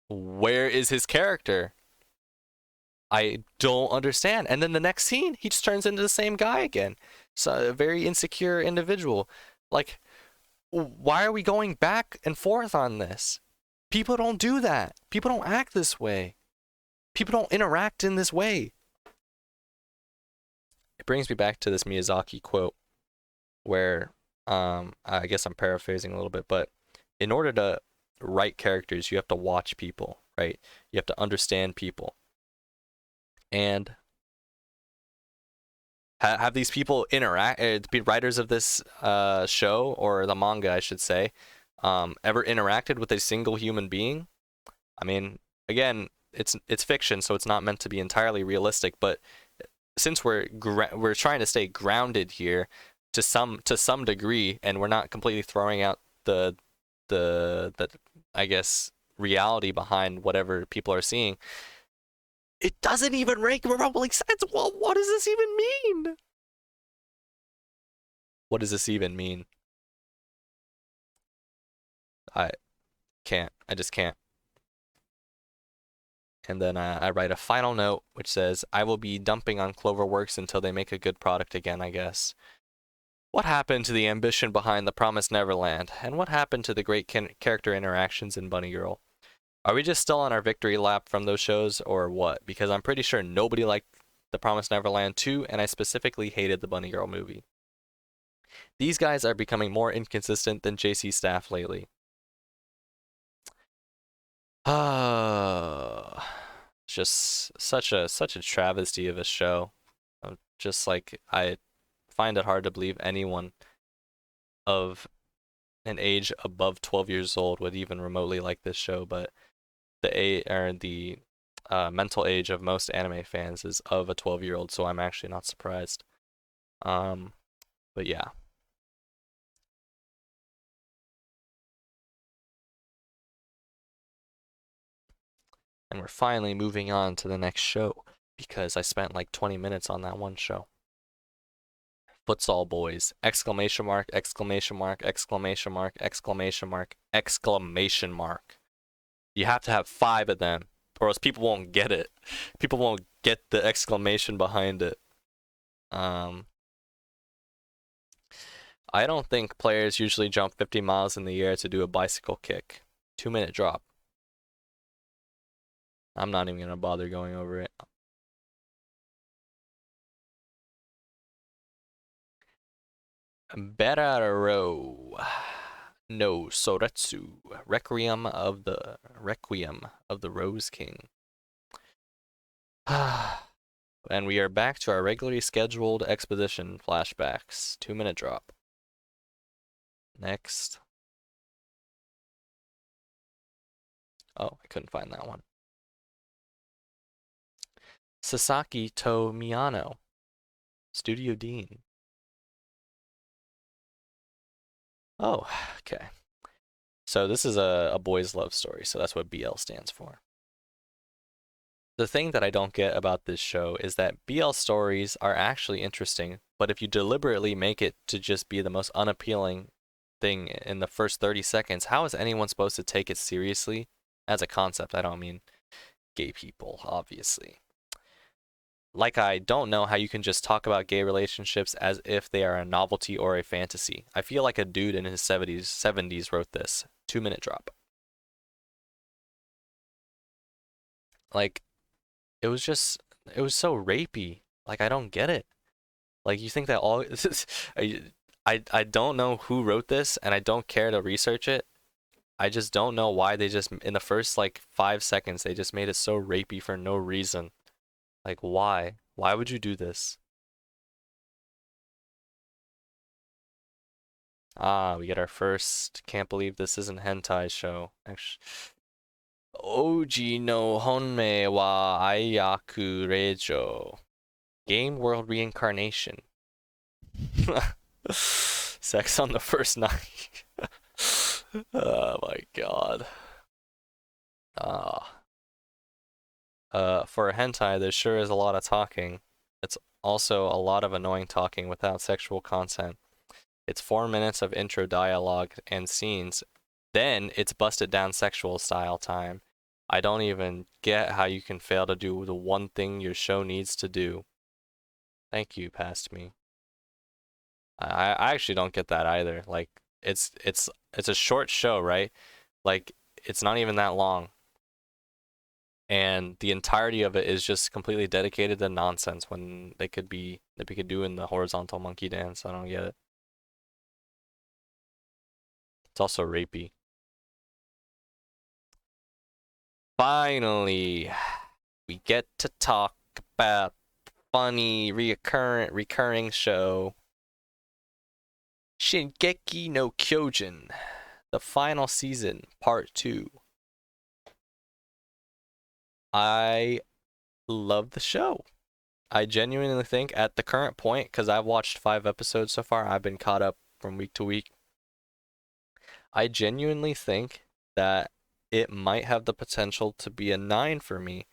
[SPEAKER 1] where is his character? I don't understand. And then the next scene, he just turns into the same guy again. So a very insecure individual. Like, why are we going back and forth on this? People don't do that. People don't act this way. People don't interact in this way. It brings me back to this Miyazaki quote where I guess I'm paraphrasing a little bit, but in order to write characters, you have to watch people, right? You have to understand people. And have these people interact, be writers of this show, or the manga, I should say, ever interacted with a single human being? I mean, again, it's fiction, so it's not meant to be entirely realistic. But since we're trying to stay grounded here to some degree, and we're not completely throwing out the I guess reality behind whatever people are seeing. It doesn't even make remotely sense. Well, what does this even mean? What does this even mean? I can't. I just can't. And then I write a final note which says, I will be dumping on Cloverworks until they make a good product again, I guess. What happened to the ambition behind The Promised Neverland? And what happened to the great character interactions in Bunny Girl? Are we just still on our victory lap from those shows, or what? Because I'm pretty sure nobody liked The Promised Neverland 2, and I specifically hated the Bunny Girl movie. These guys are becoming more inconsistent than JC staff lately. Just such a travesty of a show. Just like, I find it hard to believe anyone of an age above 12 years old would even remotely like this show, but the mental age of most anime fans is of a 12-year-old, so I'm actually not surprised. But yeah. And we're finally moving on to the next show because I spent like 20 minutes on that one show. Futsal Boys! Exclamation mark! Exclamation mark! Exclamation mark! Exclamation mark! Exclamation mark! You have to have 5 of them, or else people won't get it. People won't get the exclamation behind it. I don't think players usually jump 50 miles in the air to do a bicycle kick. 2-minute drop. I'm not even going to bother going over it. Baraou no Soretsu, Requiem of the Rose King. And we are back to our regularly scheduled exposition flashbacks. 2-minute drop. Next. Oh, I couldn't find that one. Sasaki to Miyano, Studio Dean. Oh, okay. So this is a boys' love story, so that's what BL stands for. The thing that I don't get about this show is that BL stories are actually interesting, but if you deliberately make it to just be the most unappealing thing in the first 30 seconds, how is anyone supposed to take it seriously as a concept? I don't mean gay people, obviously. Like, I don't know how you can just talk about gay relationships as if they are a novelty or a fantasy. I feel like a dude in his 70s wrote this. 2-minute drop. Like, it was so rapey. Like, I don't get it. Like, you think that all I don't know who wrote this, and I don't care to research it. I just don't know why they just in the first like 5 seconds they just made it so rapey for no reason. Like why? Why would you do this? Ah, we get our first can't believe this isn't hentai show. Actually, Oji no Honmei wa Ayaku Reijo. Game World Reincarnation. Sex on the first night. Oh my god. Ah. For a hentai, there sure is a lot of talking. It's also a lot of annoying talking without sexual content. It's 4 minutes of intro dialogue and scenes. Then it's busted down sexual style time. I don't even get how you can fail to do the one thing your show needs to do. Thank you, past me. I actually don't get that either. Like it's a short show, right? Like it's not even that long. And the entirety of it is just completely dedicated to nonsense when they could be doing the horizontal monkey dance. I don't get it. It's also rapey. Finally, we get to talk about funny recurring show Shingeki no Kyojin, the final season, part 2. I love the show. I genuinely think at the current point, because I've watched 5 episodes so far, I've been caught up from week to week. I genuinely think that it might have the potential to be a 9 for me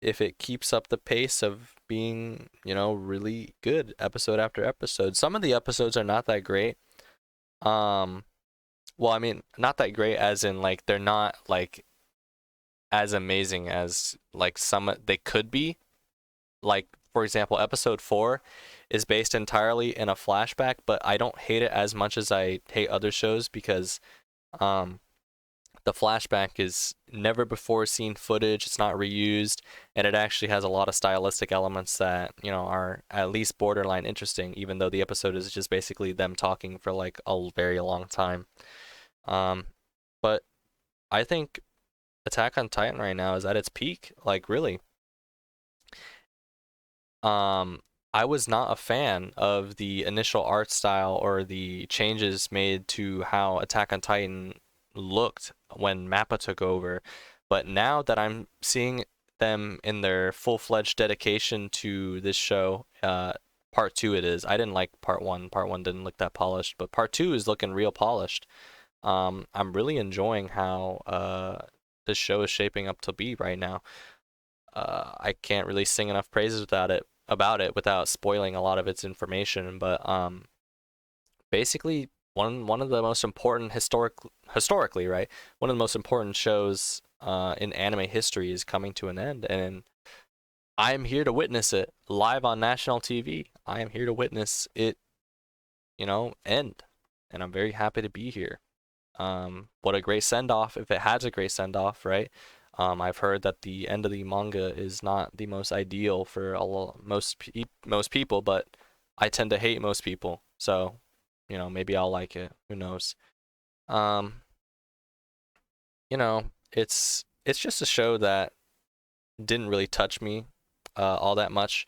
[SPEAKER 1] if it keeps up the pace of being, really good episode after episode. Some of the episodes are not that great. Well, I mean, not that great as in like they're not like as amazing as like some they could be. Like for example, episode 4 is based entirely in a flashback, but I don't hate it as much as I hate other shows because um the flashback is never before seen footage, it's not reused, and it actually has a lot of stylistic elements that, are at least borderline interesting, even though the episode is just basically them talking for like a very long time. Um, but I think Attack on Titan right now is at its peak, like really. Um, I was not a fan of the initial art style or the changes made to how Attack on Titan looked when Mappa took over. But now that I'm seeing them in their full-fledged dedication to this show, part 2 it is. I didn't like part 1. Part 1 didn't look that polished, but part 2 is looking real polished. I'm really enjoying how this show is shaping up to be right now. I can't really sing enough praises about it without spoiling a lot of its information. But basically, one of the most important historically, right? One of the most important shows in anime history is coming to an end, and I am here to witness it live on national TV. I am here to witness it, end, and I'm very happy to be here. What a great send off if it has a great send off, right? I've heard that the end of the manga is not the most ideal for most people, but I tend to hate most people, so maybe I'll like it. Who knows? Um, it's just a show that didn't really touch me all that much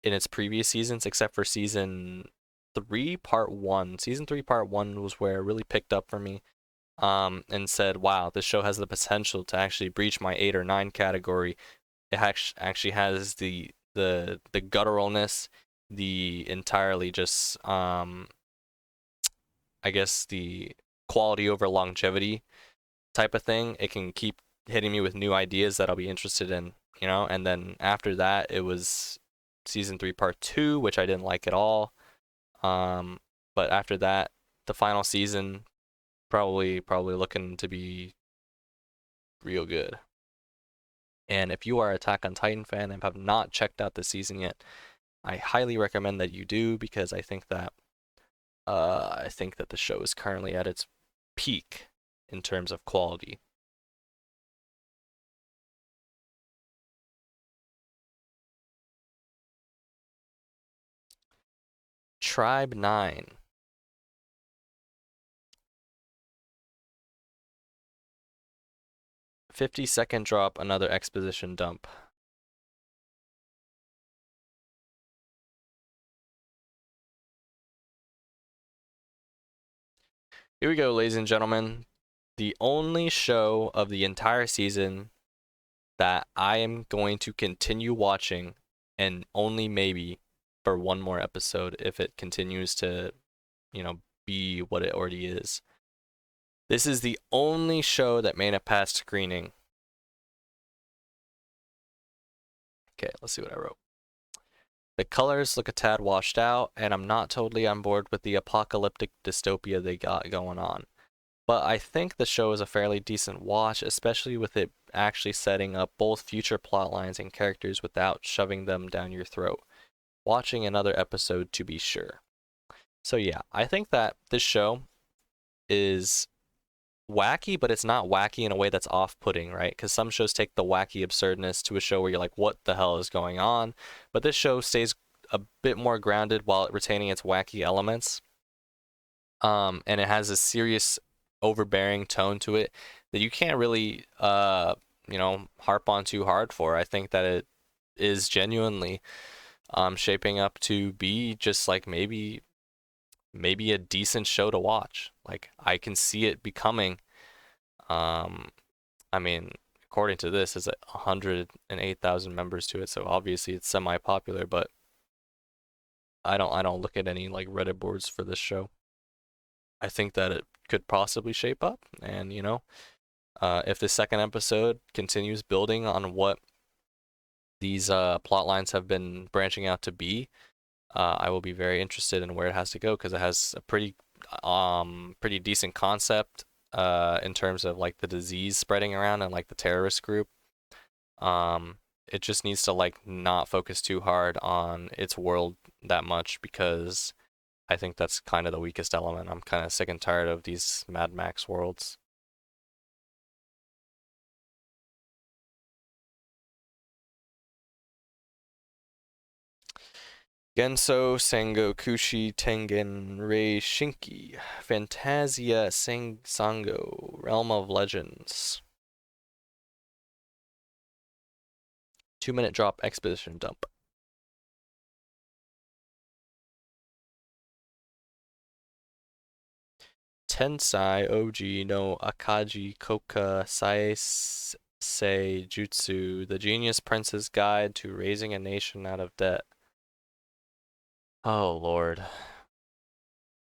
[SPEAKER 1] in its previous seasons, except for season 3, part 1. Season 3, part 1 was where it really picked up for me. And said, "Wow, this show has the potential to actually breach my 8 or 9 category. It actually has the gutturalness, the entirely just I guess the quality over longevity type of thing. It can keep hitting me with new ideas that I'll be interested in, And then after that, it was season 3, part 2, which I didn't like at all. But after that, the final season probably looking to be real good. And if you are an Attack on Titan fan and have not checked out the season yet, I highly recommend that you do because I think that the show is currently at its peak in terms of quality. Tribe 9. 50-second drop, another exposition dump. Here we go, ladies and gentlemen. The only show of the entire season that I am going to continue watching, and only maybe for one more episode if it continues to, be what it already is. This is the only show that made it past screening. Okay, let's see what I wrote. The colors look a tad washed out, and I'm not totally on board with the apocalyptic dystopia they got going on. But I think the show is a fairly decent watch, especially with it actually setting up both future plot lines and characters without shoving them down your throat. Watching another episode to be sure. So yeah, I think that this show is wacky, but it's not wacky in a way that's off-putting, right? Because some shows take the wacky absurdness to a show where you're like, what the hell is going on? But this show stays a bit more grounded while retaining its wacky elements. And it has a serious, overbearing tone to it that you can't really, harp on too hard for. I think that it is genuinely shaping up to be just like maybe a decent show to watch. Like I can see it becoming. I mean, according to this, it's 108,000 members to it, so obviously it's semi-popular. But I don't look at any like Reddit boards for this show. I think that it could possibly shape up, and if the second episode continues building on what these plot lines have been branching out to be, I will be very interested in where it has to go because it has a pretty decent concept in terms of like the disease spreading around and like the terrorist group. It just needs to like not focus too hard on its world that much because I think that's kind of the weakest element. I'm kind of sick and tired of these Mad Max worlds. Genso Sengokushi Tengen Rei Shinki Fantasia Sango Realm of Legends. 2-minute drop exposition dump. Tensai Oji no Akaji Koka Saisei Jutsu, the Genius Prince's Guide to Raising a Nation Out of Debt. Oh lord.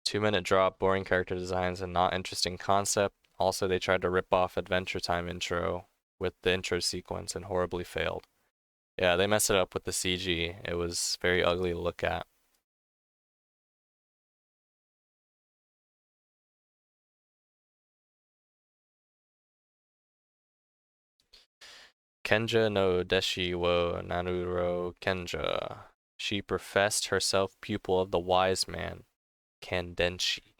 [SPEAKER 1] 2-minute drop, boring character designs, and not interesting concept. Also, they tried to rip off Adventure Time intro with the intro sequence and horribly failed. Yeah, they messed it up with the CG. It was very ugly to look at. Kenja no Deshi wo Nanuro Kenja. She professed herself pupil of the wise man, Kandenshi.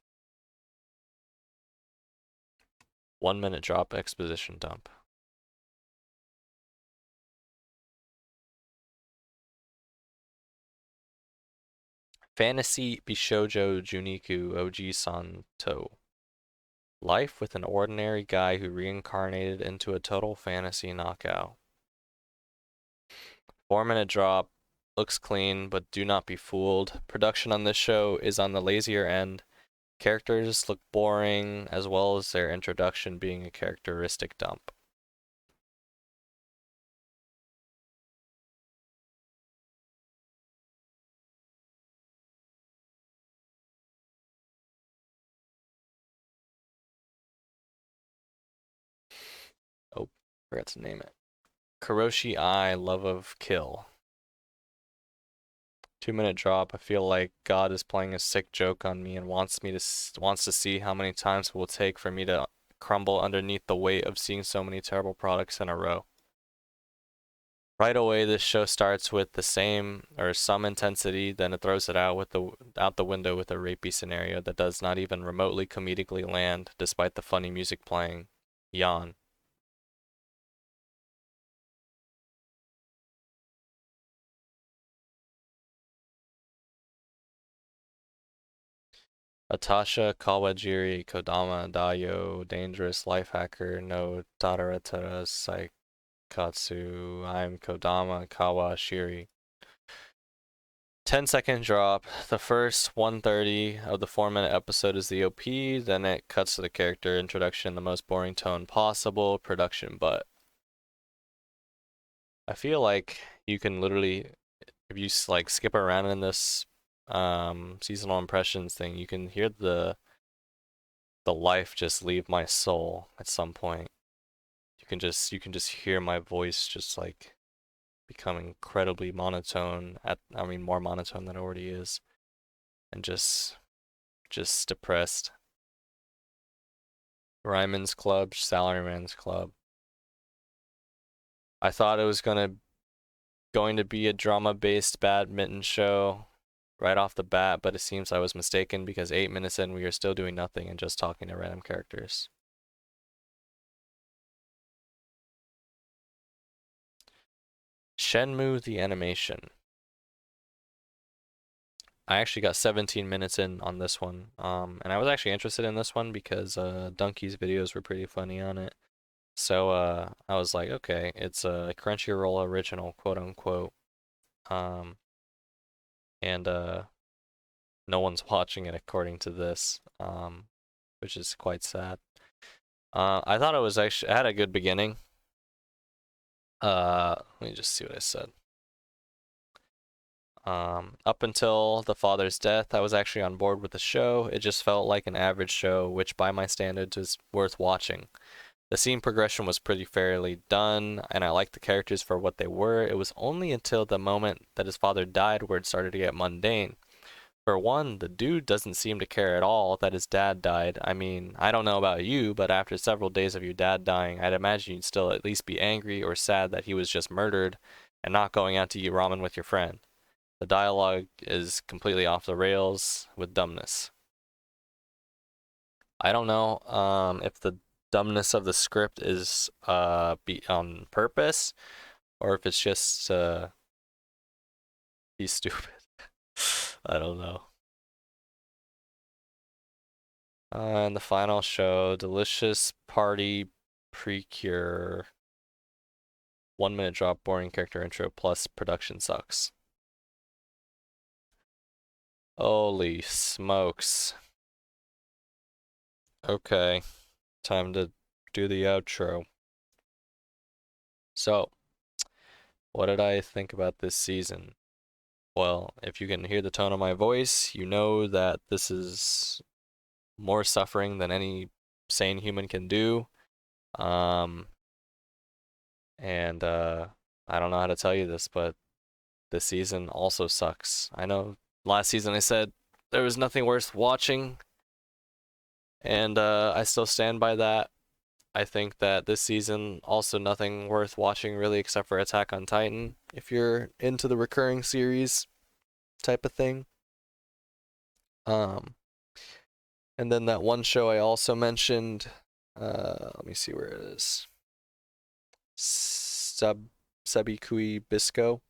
[SPEAKER 1] 1-minute drop exposition dump. Fantasy Bishoujo Juniku Oji-san To. Life with an ordinary guy who reincarnated into a total fantasy knockout. 4-minute drop. Looks clean, but do not be fooled. Production on this show is on the lazier end. Characters look boring, as well as their introduction being a characteristic dump. Oh, forgot to name it. Koroshi Ai, Love of Kill. 2-minute drop. I feel like God is playing a sick joke on me and wants to see how many times it will take for me to crumble underneath the weight of seeing so many terrible products in a row. Right away, this show starts with the same or some intensity, then it throws it out the window with a rapey scenario that does not even remotely comedically land, despite the funny music playing. Yawn. Atasha, Kawajiri, Kodama, Dayo, Dangerous, Life Hacker, No, Tadaratara, Saikatsu, I'm Kodama, Kawashiri. 10-second drop. The first 1:30 of the 4-minute episode is the OP, then it cuts to the character introduction, the most boring tone possible, production, but I feel like you can literally, if you like skip around in this seasonal impressions thing, you can hear the life just leave my soul at some point. You can just hear my voice just like become incredibly monotone I mean more monotone than it already is, and just depressed. Ryman's Club, Salaryman's Club. I thought it was going to be a drama-based badminton show right off the bat, but it seems I was mistaken because 8 minutes in we are still doing nothing and just talking to random characters. Shenmue the Animation. I actually got 17 minutes in on this one, and I was actually interested in this one because Donkey's videos were pretty funny on it. So I was like, okay, it's a Crunchyroll original, quote unquote, and no one's watching it according to this, which is quite sad. I thought it was actually, it had a good beginning. Let me just see what I said. Up until the father's death, I was actually on board with the show. It just felt like an average show, which by my standards is worth watching. The scene progression was pretty fairly done, and I liked the characters for what they were. It was only until the moment that his father died where it started to get mundane. For one, the dude doesn't seem to care at all that his dad died. I mean, I don't know about you, but after several days of your dad dying, I'd imagine you'd still at least be angry or sad that he was just murdered and not going out to eat ramen with your friend. The dialogue is completely off the rails with dumbness. I don't know if the dumbness of the script is be on purpose or if it's just be stupid. I don't know. And the final show, Delicious Party Precure. 1-minute drop, boring character intro, plus production sucks. Holy smokes. Okay, time to do the outro. So, what did I think about this season? Well, if you can hear the tone of my voice, you know that this is more suffering than any sane human can do. And I don't know how to tell you this, but this season also sucks. I know last season I said there was nothing worth watching, and I still stand by that. I think that this season also nothing worth watching really except for Attack on Titan if you're into the recurring series type of thing. Um, and then that one show I also mentioned, let me see where it is. Sabikui Bisco.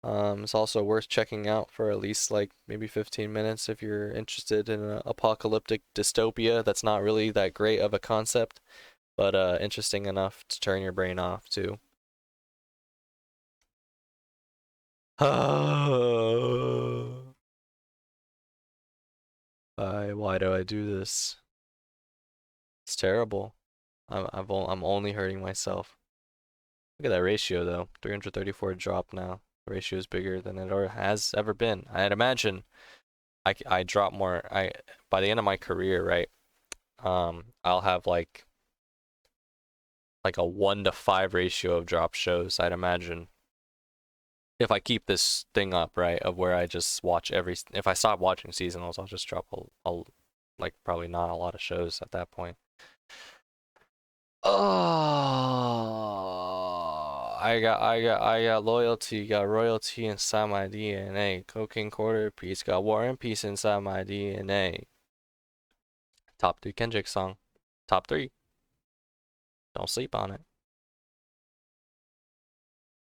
[SPEAKER 1] It's also worth checking out for at least like maybe 15 minutes if you're interested in an apocalyptic dystopia that's not really that great of a concept, but interesting enough to turn your brain off too. Why do I do this? It's terrible. I'm only hurting myself. Look at that ratio though. 334 drop now. The ratio is bigger than it has ever been. I'd imagine I drop more. By the end of my career, right? I'll have like a 1-to-5 ratio of drop shows, I'd imagine. If I keep this thing up, right, of where I just watch if I stop watching seasonals, I'll just drop like probably not a lot of shows at that point. Oh, I got loyalty, got royalty inside my DNA. Cocaine quarter piece, got war and peace inside my DNA. Top 3 Kenja song. Top 3. Don't sleep on it.